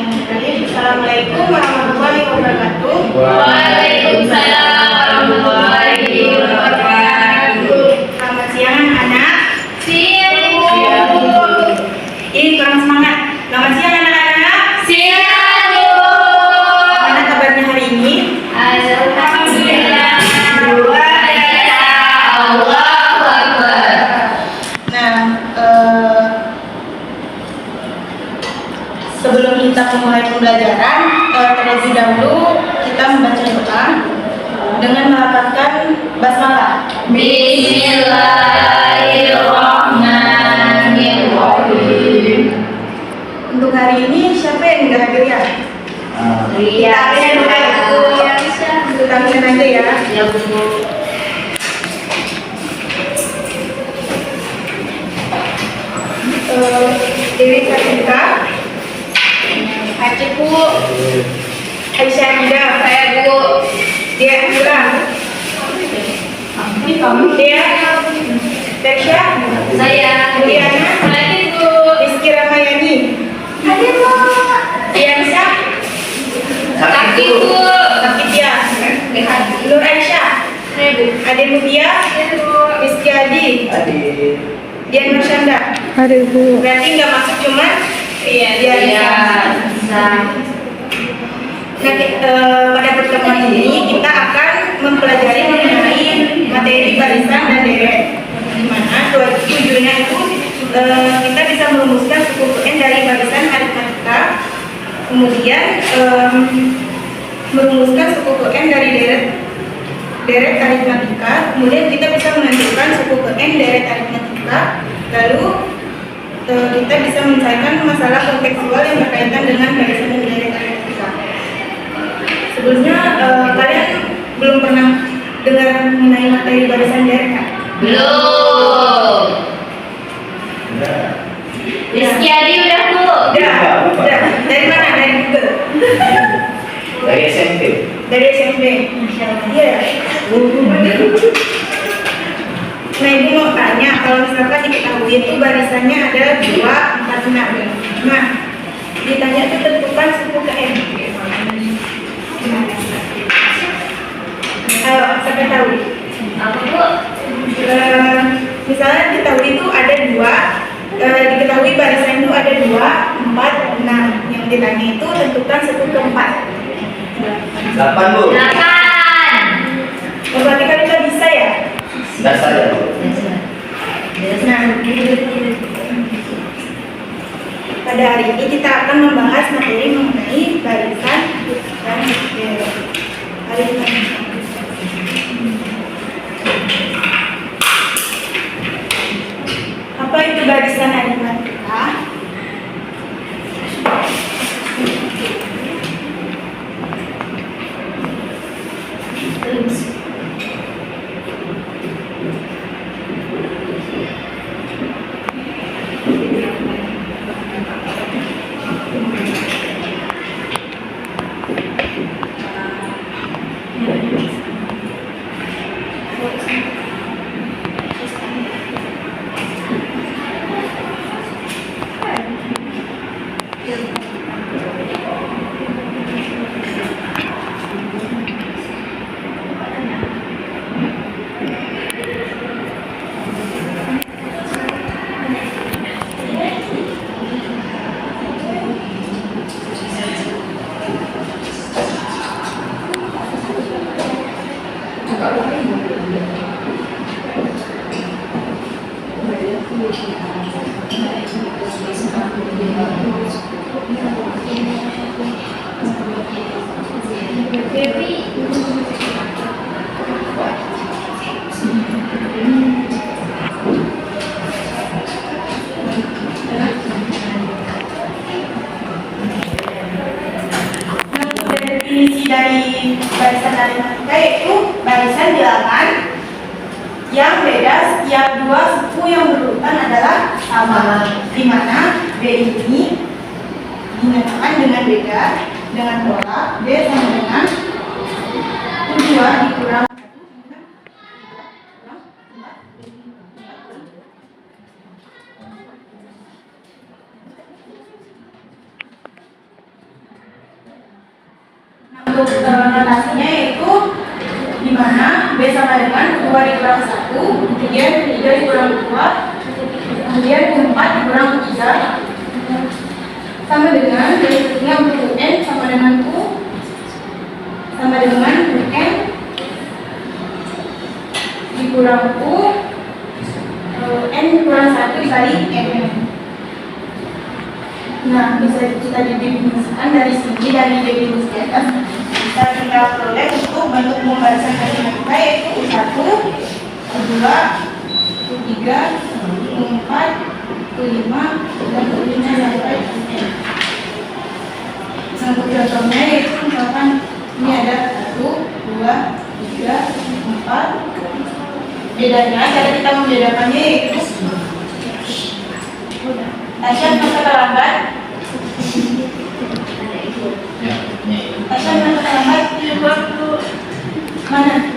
Assalamualaikum warahmatullahi wabarakatuh. Waalaikumsalam warahmatullahi wabarakatuh. Selamat siang anak-anak. Siang, Bu. Ini kurang semangat. Selamat siang anak-anak. Siang, Bu. Mana kabarnya hari ini? Alhamdulillah. Luar biasa. Allahu Akbar. Nah, sebelum kita memulai pembelajaran, terlebih dahulu kita membaca doa dengan melafazkan basmalah. Bismillahirrahmanirrahim. Untuk hari ini siapa yang nggak hadir ya? Iya, Kita akhirkan aja ya. Ya, Bu. Dewi Sartika, Aceh Bu, Aisyah Ida, Saya, Bu. Dia Andra, Ini kamu. Dia Tesha, Saya. Diana, Saya, Bu. Rizky Ramayani, Hadir, Bu. Diansyah, Kaki, Bu. Sakitia, Nur Aisyah, Saya, Bu. Ade Mutia, Saya, Bu. Rizky Adi, Dian Marsyanda. Ada Bu. Berarti nggak masuk cuma Iya, Iya. bisa. Nah, pada pertemuan ini kita akan mempelajari mengenai materi barisan dan deret, di mana tujuannya itu kita bisa merumuskan suku N dari barisan aritmatika, kemudian merumuskan suku N dari deret aritmatika, kemudian kita bisa menentukan suku N deret aritmatika, lalu kita bisa menyelesaikan masalah kontekstual yang berkaitan dengan barisan dan deret aritmatika. Sebelumnya kalian belum pernah dengar mengenai materi barisan deret kan? Belum. Rizky Adi udah, Bu. Udah. Dari mana? Dari Google? Dari SMP. Dari SMP. Iya. Nah, ibu mau tanya, kalau misalkan diketahui itu barisannya ada 2, 4, 6. Nah, ditanya itu tentukan suku ke N. Ayo, siapa tahu? Apa, Bu? Misalnya diketahui itu ada 2, diketahui barisan itu ada 2, 4, 6. Yang ditanya itu tentukan suku keempat. 8, Bu. 8. Berarti kan kita bisa ya? Dasar ya, Bu. Nah, pada hari ini kita akan membahas materi mengenai barisan dan deret. Apa itu barisan aritmatika? Definisi dari barisan aritmatika yaitu barisan bilangan yang beda setiap 2 suku yang berurutan adalah sama, di mana B ini dinyatakan dengan beda dengan pola B sama dengan 2 dikurang 1 kurang 4. Untuk notasinya yaitu di mana B sama dengan 2 dikurang 1, kemudian 3 dikurang 2, kemudian 4 dikurang 3 sama dengan berikutnya untuk UN sama dengan UN dikurang N dikurang 1 dikali N. Nah, bisa kita didefinisikan dari sini, dari definisi atas kita peroleh untuk bentuk pembalasan matematika yaitu U1, U2, U3, U4, U5, dan U5 sampai UN. Untuk contohnya yaitu misalkan ini ada 1, 2, 3, 4. Bedanya, cara kita membedakannya yaitu Tasya masa terlambat. Tasya masa terlambat. Mana?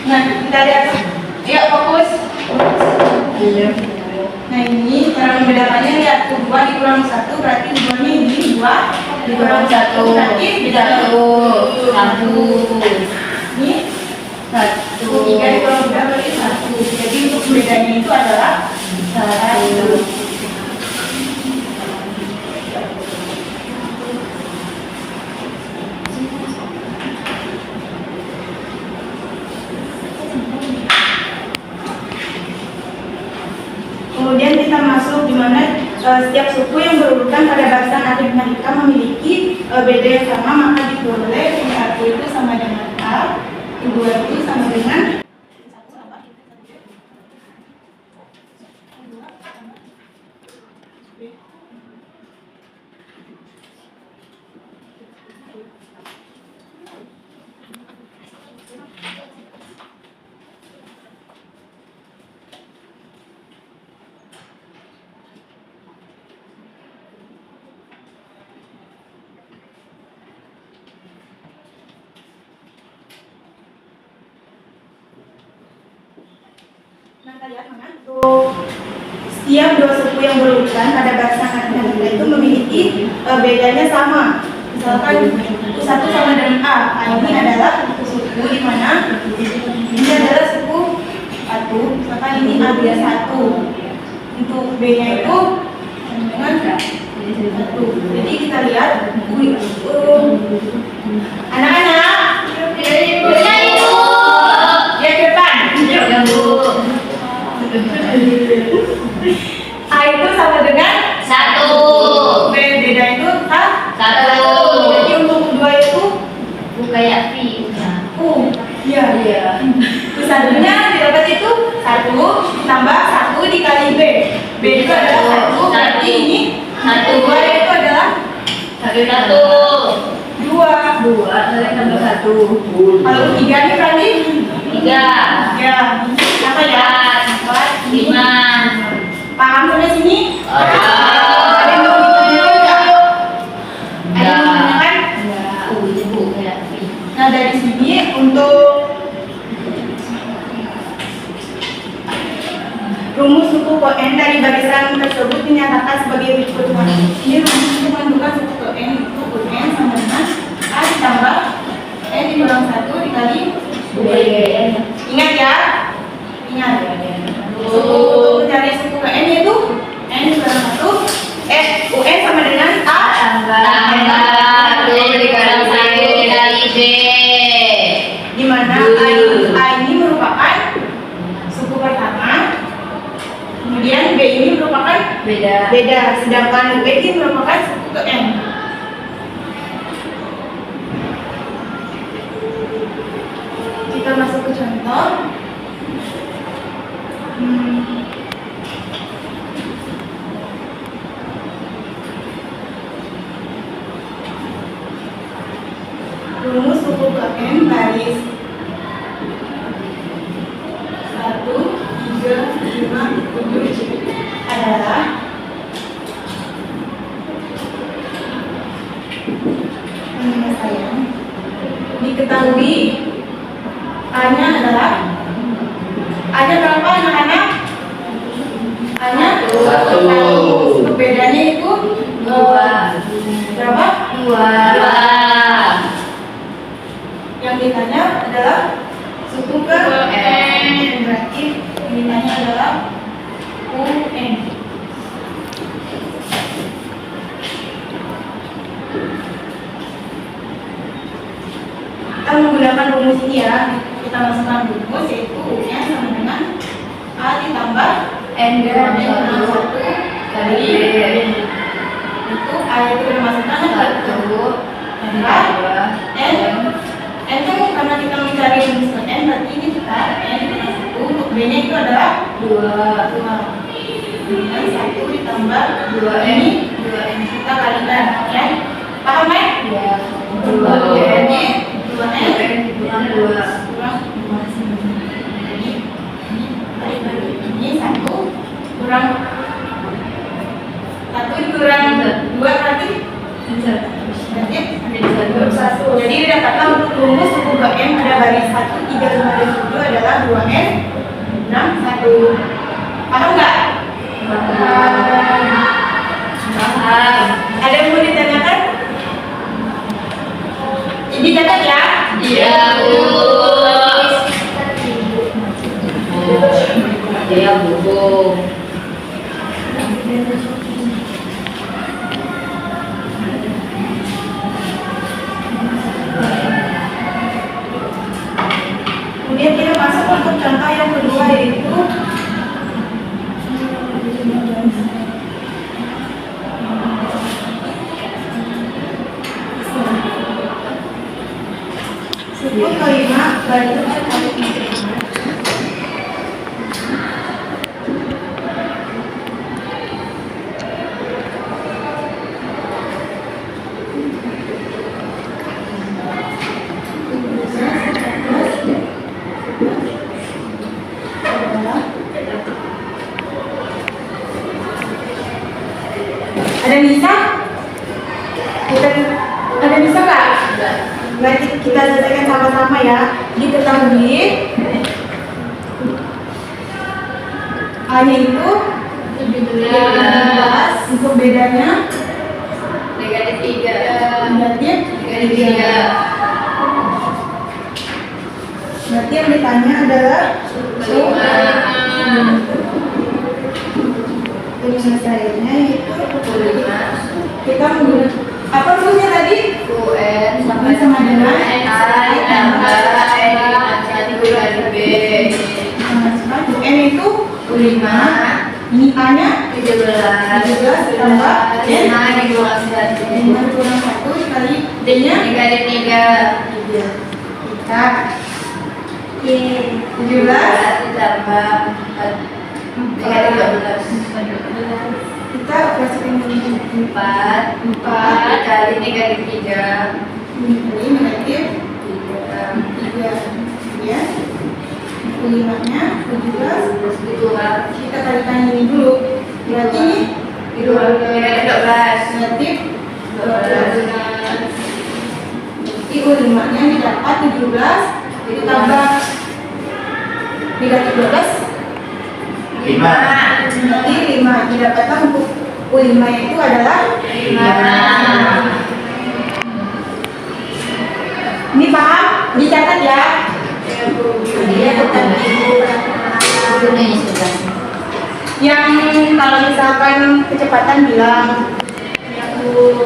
Nah, kita lihat. Yuk fokus. Nah ini cara membedakannya lihat 2 dikurang 1 berarti 2 ini 2 dikurang 1 berarti 1. Ini 1. 3 dikurang 2 berarti 1. Jadi untuk bedanya itu adalah 1. Kemudian kita masuk di mana setiap suku yang berurutan pada barisan aritmatika memiliki beda yang sama, maka diperoleh U1 itu sama dengan A, U2 itu sama dengan setiap dua suku yang berurutan pada barisan aritmatika itu memiliki bedanya sama. Misalkan U1 sama dengan A. Ini adalah suku di mana ini adalah suku A1. Misalkan ini A1. Untuk B-nya itu dengan 1. Jadi kita lihat anak-anak ya ke depan. A itu sama dengan 1. B, beda itu A 1. Jadi untuk kedua itu U kayak V. U. Iya. Satunya didapat itu 1 tambah 1 dikali B. B itu adalah 1. Berarti ini 1. 2 itu adalah 1. 2 tambah 1. Kalau 3 ini berarti 3. ya. Apa ya? 4. 5. Paham sampai sini? Ada. Ada yang mau ditanyakan enggak? Ada yang mau ditanyakan? Ibu kayak V. Nah, dari sini untuk rumus suku N dari barisan tersebut dinyatakan sebagai berikut. Ini rumus untuk menentukan suku N itu N sama dengan A ditambah N dikurang 1 dikali B. Ingat ya? Ingat. Untuk mencari suku N yaitu N dikurang 1 UN sama dengan A tambah 1 dikurang 1 dikali B. di mana A ini merupakan suku pertama, kemudian B ini merupakan beda, sedangkan B ini merupakan suku ke N. Kita masuk ke contoh. Rumus suku ke N baris 1, 3, 5, 7 adalah diketahui A-nya adalah A-nya berapa anak-anak? A-nya 1. Bedanya itu berapa? Dua. Yang ditanya adalah suku ke UN. Berarti yang ditanya adalah UN. Kita menggunakan rumus ini ya. Kita masukkan rumus yaitu UN sama dengan A ditambah N kurang N satu kali kali B. itu A itu bermasukkan Satu tambah dua N. N itu karena kita mencari rumus ke N berarti ini kita N dengan 1. Untuk B nya itu adalah dua 2 dengan 1 ditambah dua N ini dua N. kita kalikan ya. Paham ya? Ya. Dua N N. nya 2N Kurang dua. kurang 2. Ini 1 kurang 1 dikurang 2 berarti berarti Satu. jadi didapatkan untuk rumus suku ke M pada baris 1, 3, 5, dan 7 adalah 2N 6, 1. Paham nggak? Paham. Ada yang mau ditanyakan? Dicatat ya? Iya, Bu. Iya, Bu. Kemudian kita masuk untuk contoh yang kedua yaitu suku kelima baru ada bisa? Ada bisa nggak? Berarti kita selesaikan sama-sama ya. Diketahui A-nya itu 17. Untuk bedanya Negatif 3. negatif Negatif 3. Berarti yang ditanya adalah Kelima. penyelesaiannya itu Kelima. kita menggunakan apa rumusnya tadi? UN Sama dengan A ditambah N kurang satu kali B. N itu 5. ini A-nya 17 tambah N 5 dikurang 1 5 kurang 1 dikali D-nya negatif 3. kita 17 ditambah 4 negatif 12. kita operasikan ini 4 kali negatif 3 ini negatif 3 ya 5 nya 17 dikurang kita kalikan ini dulu berarti ini dikurang negatif 12 negatif 12 berarti U5 nya didapat 17 itu tambah negatif 12 5. berarti 5 didapatkan untuk U5 nya itu adalah 5. Ini paham? Dicatat ya. Iya, betul. Ini sudah. Yang kalau misalkan kecepatan bilang terus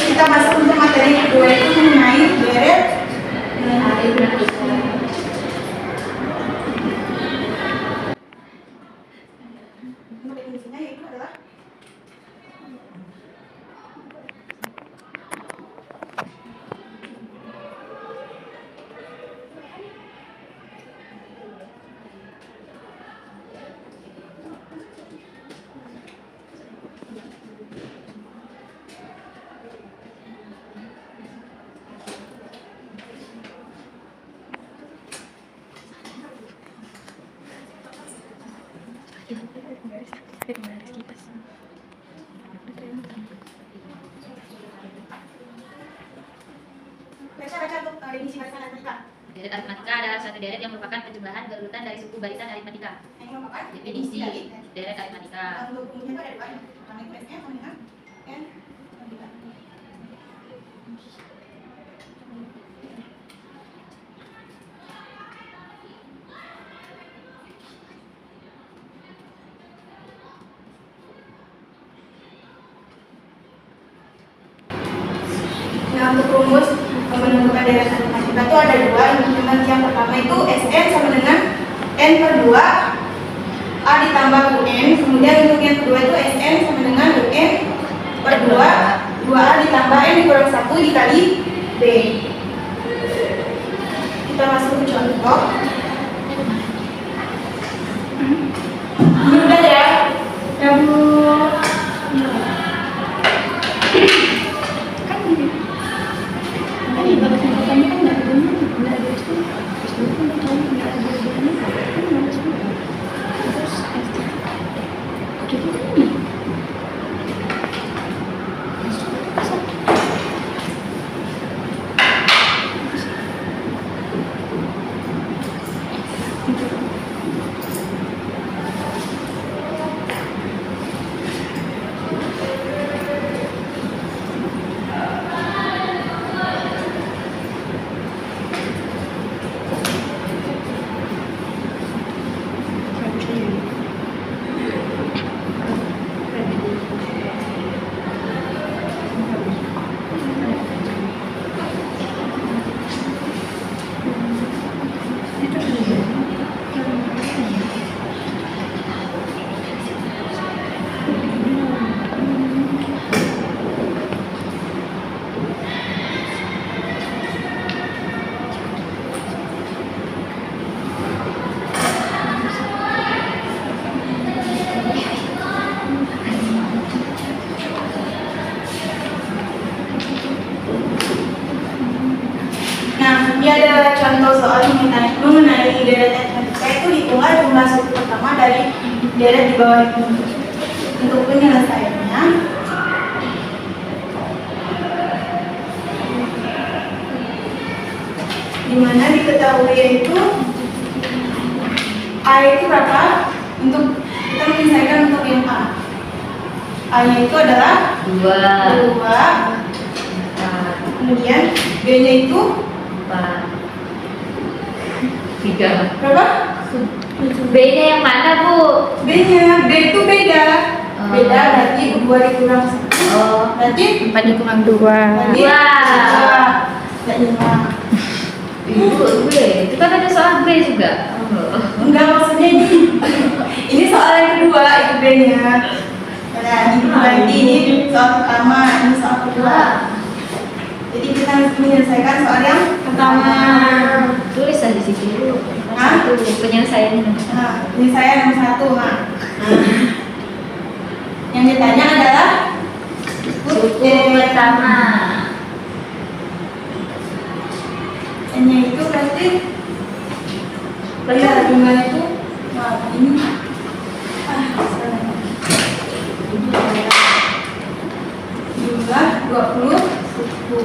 kita masuk untuk materi kedua itu mengenai deret definisinya yaitu adalah baca untuk definisi barisan aritmatika. Deret aritmatika adalah suatu deret yang merupakan penjumlahan berurutan dari suku barisan aritmatika. Yang merupakan Definisi deret aritmatika. untuk umumnya itu ada dua, pertama itu S-nya sama dengan N. Nah, untuk rumus menentukan deret matematika itu ada dua. Yang pertama itu Sn sama dengan N per 2 A ditambah UN. Kemudian untuk yang kedua itu Sn sama dengan UN per 2 2A ditambah N dikurang 1 dikali B. Kita masuk ke contoh. Ini udah ya? Ya Bu. Ini ada contoh soal mengenai deret matematika itu hitunglah jumlah suku pertama dari deret di bawah itu. Untuk penyelesaiannya, dimana diketahui yaitu A itu berapa? Untuk kita menyelesaikan untuk yang A. A-nya itu adalah 2. Kemudian B-nya itu 3. berapa? B-nya yang mana, Bu? B-nya, B itu beda. Beda berarti 2 dikurang 1. Oh, Berarti 4 dikurang 2. berarti 5. Ibu, B. Itu kan ada soal B juga. Enggak, maksudnya ini soal yang kedua itu B-nya. Nah, ini berarti ini soal pertama, ini soal kedua. Jadi kita harus menyelesaikan soal yang pertama. Tulis aja di situ dulu. Hah? Penyelesaiannya. Nah, ini saya nomor 1. Nah. Yang ditanya adalah Suku pertama. N-nya itu berarti ya jumlahnya itu ini salah. Jumlah 20 suku.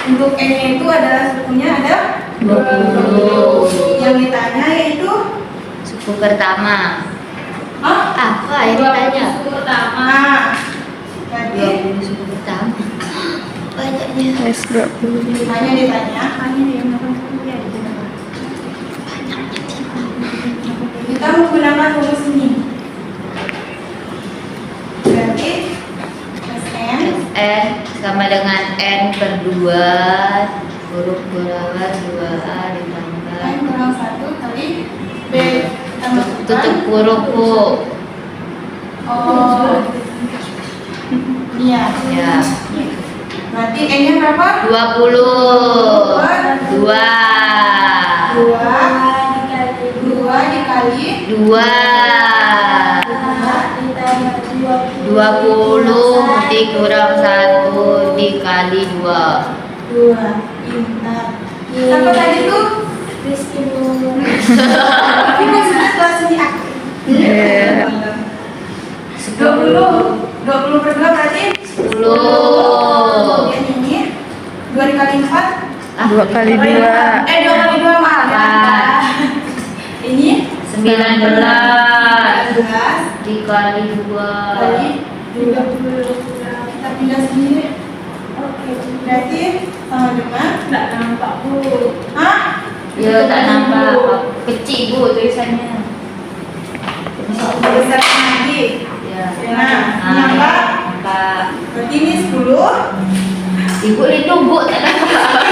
Untuk N-nya itu adalah sukunya ada 20. Yang ditanya yaitu Suku pertama. Apa yang ditanya? Suku pertama. Berarti 20 suku pertama. Banyaknya. S20. hanya ditanya kita menggunakan rumus ini. Berarti Sn N sama dengan N per 2 huruf berawal 2A ditambah N kurang 1 kali B tambah tutup huruf, Bu. Oh iya Ya. berarti N nya berapa? 20. 2 2 dikali 2 20 dikurang 1 dikali 2. 2 pintar. Apa tadi tuh? Tapi gue sudah kelas ini aku. 20 per 2 berarti 10. Kemudian ini 2 dikali 4 2 kali 2. 2 kali 2 maaf ya. Ini 19 11 dikali 2 kali 20. Kita pindah sendiri. Berarti sama dengan Nggak nampak Bu. Hah? Ya tak nampak. Kecil Bu tulisannya. Besar lagi. Ya. Nah, nampak. Nampak. Berarti ini 10. Ibu itu Bu tak nampak.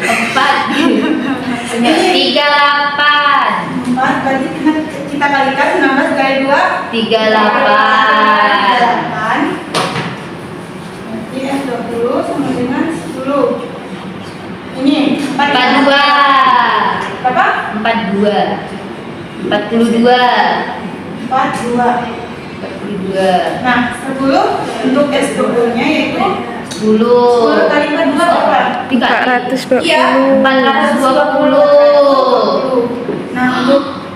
4. 38. 4 berarti kita kalikan 19 kali 2 38. 8. Berarti S20 sama dengan 10. Ini 42. berapa? 42. 42. 42. 42. Nah, 10 untuk S20 nya yaitu 10 10. kali 42 berapa? 420. Iya, 420. Nah, untuk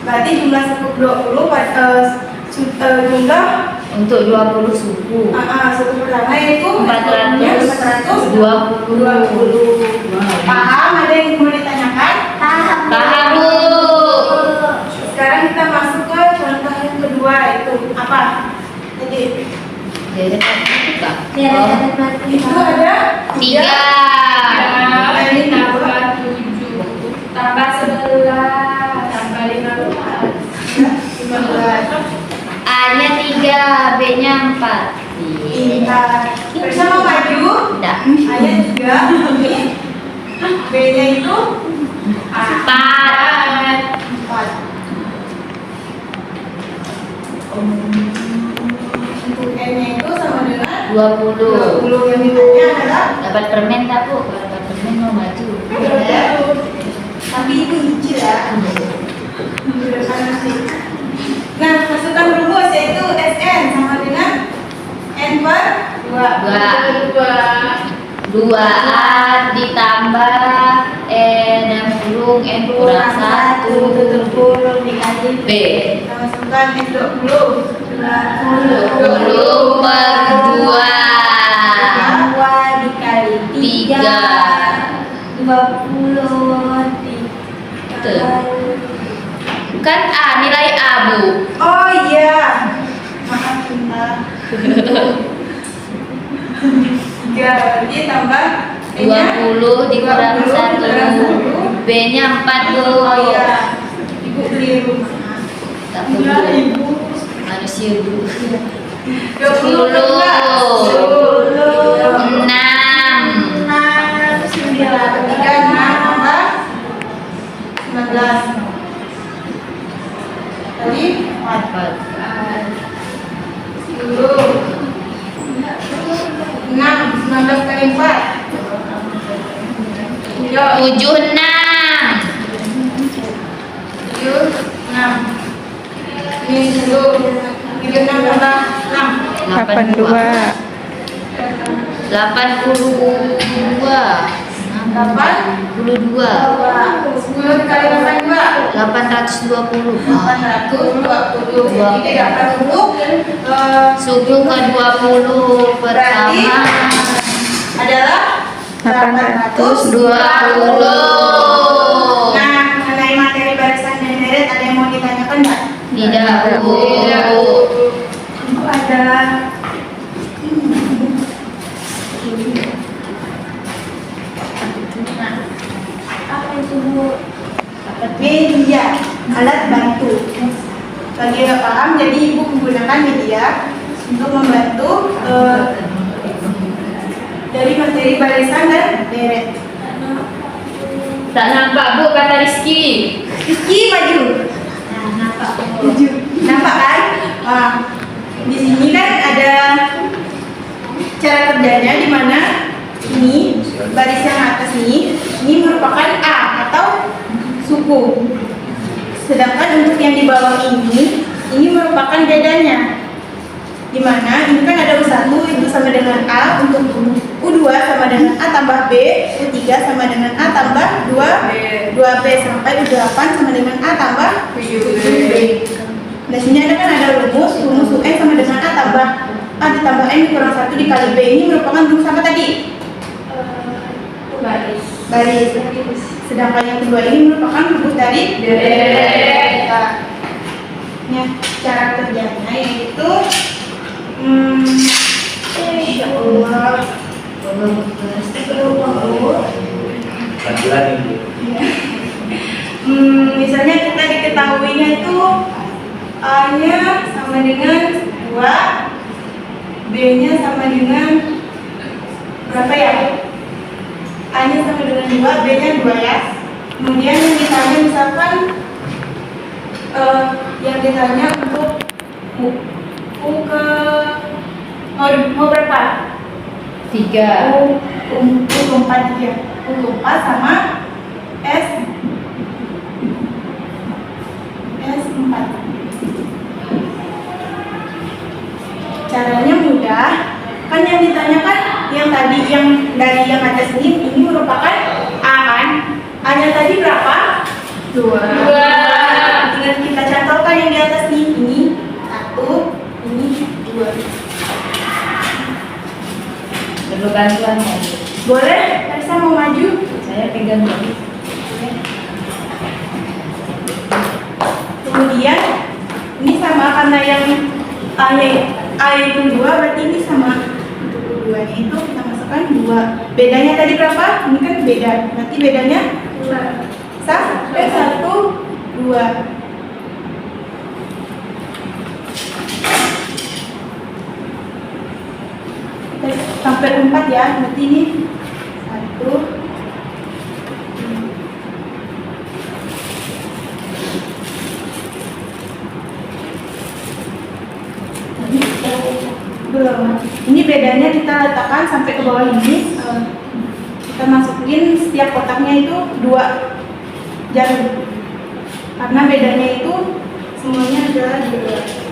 berarti jumlah suku 20 jumlah Untuk 20 suku. suku pertama yaitu 420. 420. Paham? Ada yang mau ditanyakan? Paham Bu. Sekarang kita masuk ke contoh yang kedua itu apa? Jadi Deret tiga. itu ada 3. Kali Tambah 7. Tambah 11. Tambah 15. 15. A-nya 3, B-nya 4. Iya. Bersama maju. Tidak. A-nya 3. B-nya itu 4. 4. Untuk N-nya itu sama dengan 20. 20. Yang ditanya adalah Dapat permen tak Bu? Kalau dapat permen mau maju. tapi itu kecil ya. Sederhana sih. Nah, masukkan rumus yaitu Sn sama dengan N per 2. 2A ditambah N kurung N kurang 1 Kurung dikali B. Kita masukkan N20. 20 per 2 2 dikali 3. 20. Kan A, nilai A Bu. Oh iya. Maaf Cinta. 3 berarti tambah N-nya 20 dikurang 1 B nya 4 Bu. Oh iya. Ibu keliru. Tak perlu manusia Bu. 20 10 6 6 9 3 6 tambah 19. Tadi 4 10 6 19 kali 4 76 ini 10 36 tambah 6 82 82 10 kali 82 820 820. Jadi dapat untuk suku ke-20 pertama adalah 820. 820. Nah, mengenai materi barisan dan deret ada yang mau ditanyakan nggak? Tidak Bu. Ada apa itu Bu? Media, alat bantu. Bagi yang nggak paham, jadi ibu menggunakan media untuk membantu dari materi barisan dan deret. Tak nampak Bu kata Rizky. Rizky maju. Nah, nampak. Maju. Nampak kan? Nah, di sini kan ada cara kerjanya di mana ini baris yang atas ini merupakan A atau suku. Sedangkan untuk yang di bawah ini merupakan bedanya. Di mana ini kan ada U1 itu sama dengan A, untuk U2 sama dengan A tambah B, U3 sama dengan A tambah 2B sampai U8 sama dengan A tambah 7B. Nah, sini ada rumus UN sama dengan A tambah A ditambah N kurang 1 dikali B. Ini merupakan rumus apa tadi? Baris. Sedangkan yang kedua ini merupakan rumus dari deret. Nah, cara kerjanya yaitu insya Allah Lagi lagi. Misalnya kita diketahuinya itu A-nya sama dengan 2, B-nya sama dengan berapa ya? A-nya sama dengan 2, B-nya 2 ya. Kemudian yang ditanya misalkan yang ditanya untuk U ke mau berapa? 3. U keempat ya. U keempat sama S4. Caranya mudah. Kan yang ditanyakan yang tadi yang dari yang atas ini merupakan A kan? A-nya tadi berapa? 2. Tinggal kita cantumkan yang di atas nih. Ini 1, ini 2. Perlu bantuan ya? Boleh? Teresa mau maju? Saya pegang dulu. Kemudian ini sama karena yang A itu 2, berarti ini sama untuk keduanya itu kita masukkan 2. Bedanya tadi berapa? Ini kan beda. Berarti bedanya 2. Sampai 1, 2. Sampai 4 ya. Berarti ini 1. Belum. Ini bedanya kita letakkan sampai ke bawah ini. Kita masukin setiap kotaknya itu 2 jarum. Karena bedanya itu semuanya adalah 2.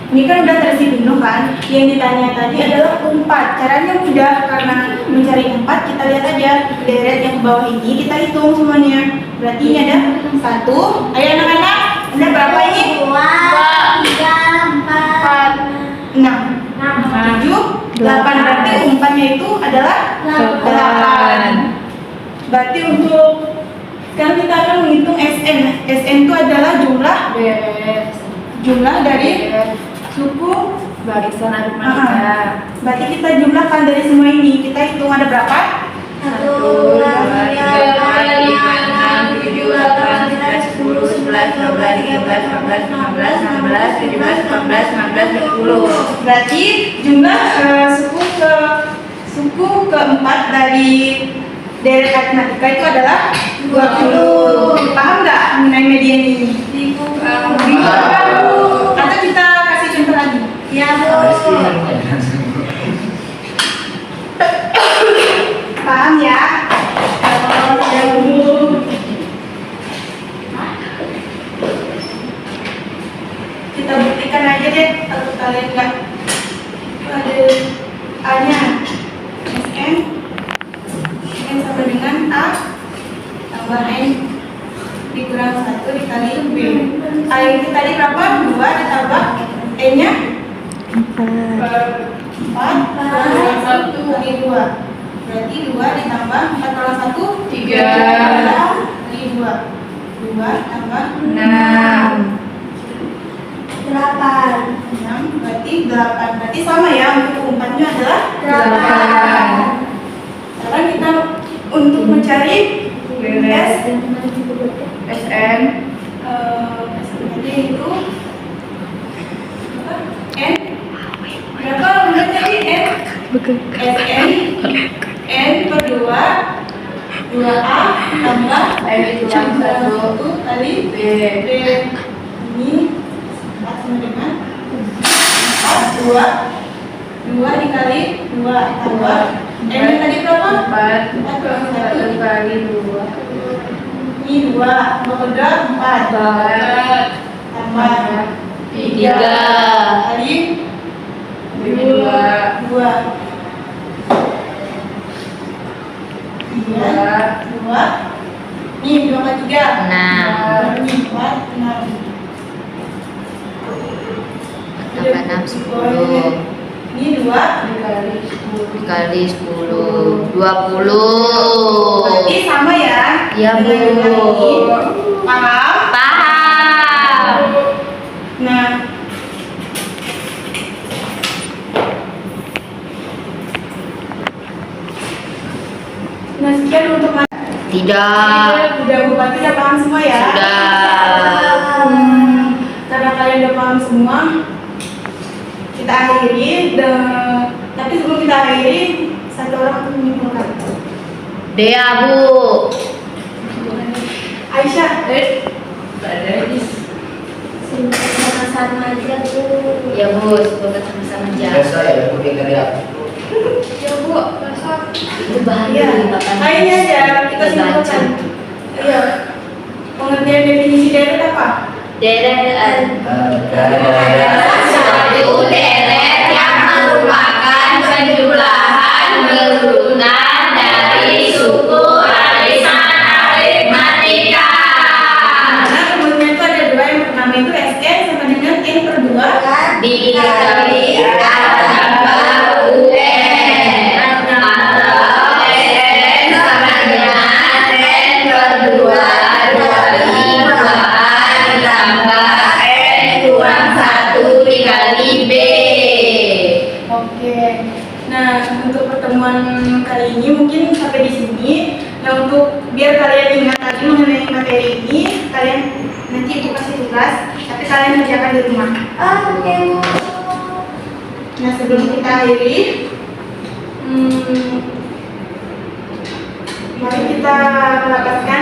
Ini kan udah terisi penuh kan? Yang ditanya tadi adalah 4. Caranya mudah karena mencari 4 kita lihat aja deret yang ke bawah ini kita hitung semuanya. Berarti ini ada 1. Ayo anak-anak, ada berapa ini? 2, 3, 4, 6, 7, 8. Berarti umpannya itu adalah 8. Berarti untuk sekarang kita akan menghitung SN. SN itu adalah jumlah dari suku barisan aritmatika. Berarti kita jumlahkan dari semua ini. Kita hitung ada berapa? 1, 2, 3, 4, 5, 6, 7, 8, 9, 10, 11, 12, 13, 14, 15, 16, 17, 18, 19, 20. Berarti jumlah suku keempat dari deret aritmatika itu adalah 20. Paham nggak mengenai median ini? Atau kita kasih contoh lagi? Ya, Paham ya? Kita buktikan aja deh kalau kalian nggak ada A-nya SN sama dengan A tambah N dikurang 1 dikali B. A itu tadi berapa? 2 ditambah N-nya 4 kurang 1 kali 2. Berarti 2 ditambah 4 kurang 1 3. kali 2 tambah 6. 6 berarti 8. Berarti sama ya, untuk umpannya adalah 8. Sekarang kita untuk mencari SN jadi itu N berapa udah tadi N SN N per 2 2A tambah N kurang 1 kali B. B ini 4 sama dengan 2 dikali 2 tambah N yang tadi berapa? 4 4 kurang 1 kali 2. ini 2 4 tambah 3 kali 2 ini 2 kali 3 6. ini 4 6 Tambah 6, 10. Ini 2 Kali 10 20. berarti sama ya? Iya, Bu. Dengan yang ini. Paham? Paham. Nah, sekian untuk Tidak. udah Bupati udah paham semua ya? Sudah. Karena kalian udah paham semua, kita akhiri. Tapi sebelum kita akhiri, satu orang untuk menyimpulkan. Dea, Bu. Aisyah, Sama-sama aja Bu. Ya, Bu, semoga sama-sama aja. Biasa ya, pakai teriak. ya Bu, masa? Itu bahaya Iya, dari Bapak. kayaknya aja kita simpulkan. Iya, pengertian definisi deret apa? Deret. Satu deret yang merupakan penjumlahan turunan dari suku arisan aritmatika. Karena kemudian itu ada 2, yang pertama itu SN sama dengan N/2. Dikali tambah UN atau SN sama dengan N/2 dikali 2A ditambah N kurang 1 dikali B. Oke. Nah, untuk pertemuan kali ini mungkin sampai di sini. Nah, untuk biar kalian ingat lagi mengenai materi ini, kalian nanti Ibu kasih tugas, tapi kalian kerjakan di rumah. Oke Bu. Nah, sebelum kita akhiri, mari kita melapaskan.